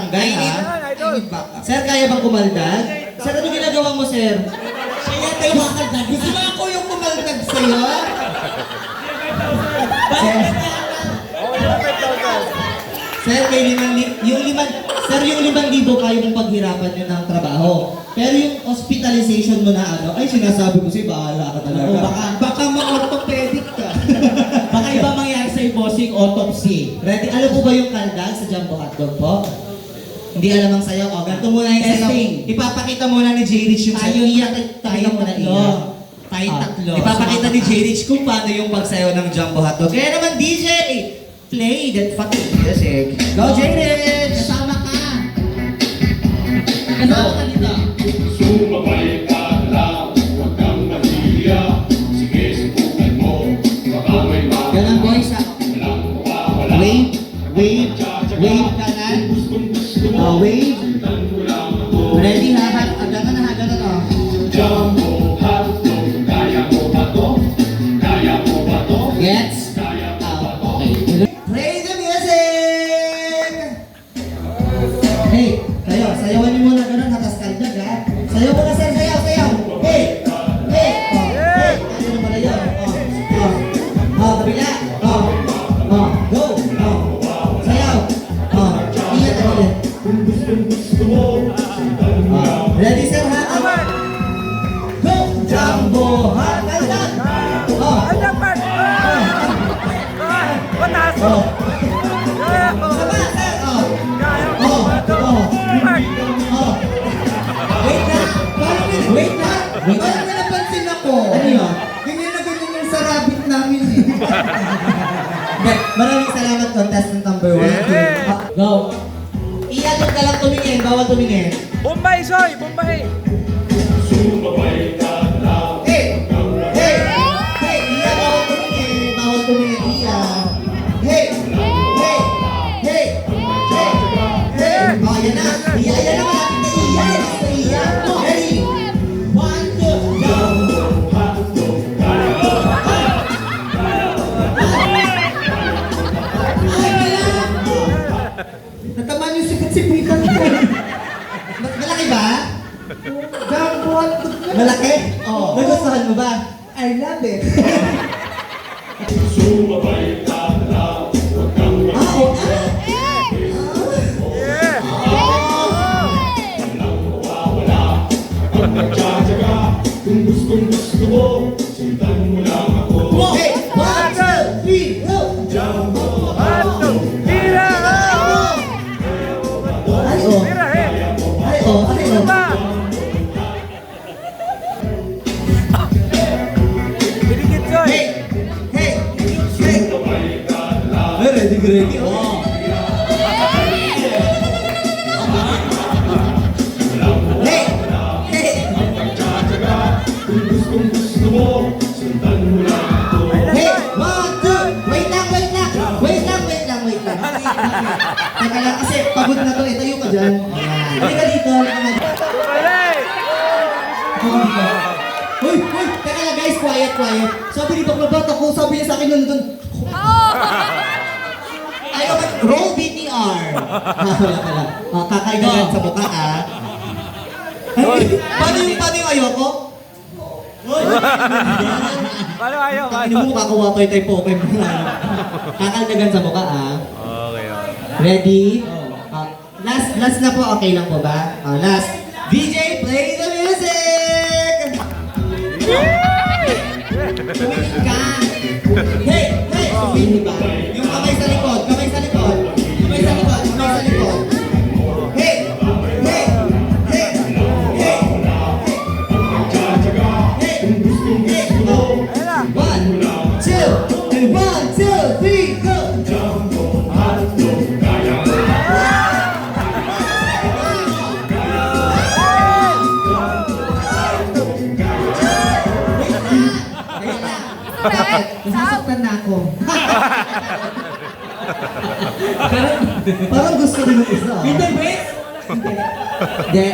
tanggal, ha? Idol. Sir, kaya bang kumaldag? Sir, ano ginagawa mo, sir? Siya yata yung makaldag. Gusto mo ako yung kumaldag sa'yo? Sir, sir, yung 5,000 kaya mong paghirapan yun ng trabaho. Pero yung hospitalization mo na ano, ay sinasabi ko sa'yo, bahala ka talaga. Oo, baka ma-orthopedic ka. Baka iba mangyari sa'yo, bossing autopsy. Ready? Alam po ba yung kaldag sa Jumbo Hotdog po? Hindi alam ang sayo. O, ganito muna yung sayo. Testing. Ipapakita muna ni J-Rich yung sayo. Tayo muna tatlo. iya. Tayo tatlo. Ipapakita ni J-Rich kung paano yung pagsayo ng Jumbo Hotdog. Kaya naman, DJ, play that fucking music. Go, J-Rich! Kasama ka. Kasama ka dito. Sumabay ka lang, huwag kang mahiya. Sige, subukan mo, baka may Ganun, boys, ha? walang mawawala. Wave, wave, wave kanan. Wave. Ready, ha? Agad na, agad na. Jumbo hotdog, kaya mo ba to? Kaya mo ba to? Gets? Kaya mo ba to? Play the music! Hey, sayawan niyo muna ganun, hatas kaldag, ha? Sayaw muna, sir, sayaw! Hey! Hey! Hey! Ano naman na yun? Kabila! Go! Sayaw! Ingat ako ulit. Ready, sir, ha? Go! Jumbo, ha? Kaldag! Sama, sir! Wait lang! Parang may napansin ako. Ano yun? Ganyan na ganyan yung sa rabbit namin eh. Maraming salamat, contestant number 1. Go! Iyan ka lang tumingin, bawal tumingin. Bombay, Soy! Bombay! Sumabay ka lang, Hey! Hey! Hey! Iyan, bawal tumingin. Bawal tumingin, iyan. Hey! Hey! Hey! Hey! Hey! Oh, yan na. Iyan na malapit na iyan. Sa iyan. Ready? 1, 2, jumbo hotdog, kaya mo ba to? Ay, wala! Nataman yung sipit-sipitan ko. Malaki ba? Jumbo hotdog ka. Malaki? Oo. Nagustuhan mo ba? I love it. Sumabay ka lang, huwag kang Oo. magtsatsaga. Kung gustong gusto mo, sundan mo lang ako. Hey! 1, 2, 3, go! Jumbo Hotdog! Tira! Ay, oh. Tira, eh! Ay, oh. Ay, oh. Pa! Pinigit, Soy! Hey! Hey! Hey! Ay, ready. Oh. Hey! Hey! Kung gustong gusto mo, sundan mo lang ako. Hey! 1, 2! Wait lang. Teka lang, kasi pagod na to. Itayo ka dyan. Halika dito. Balik! Hoy! Teka lang guys, quiet. Sabi ni Bakla Bat ako, sabi niya sa akin nandun. Ayaw ka, roll BTR. Wala. Kakaigagan sa mukha, ah. Paano yung ayoko? Paano ayaw? Ano mo kakawa tayo Pokemon. Kakaigagan sa mukha, ah. Okay. Ready? Last na po, okay lang po ba? Last. DJ, play the music! Tumingin ka! Hey! Tumingin ba? Yung kamay sa likod. Hey! Ayun na! 1, 2, 3, go! Jumbo hotdog, kaya mo ba Nasasaktan na ako. Parang gusto rin ng isa. Hindi, wait. Hindi.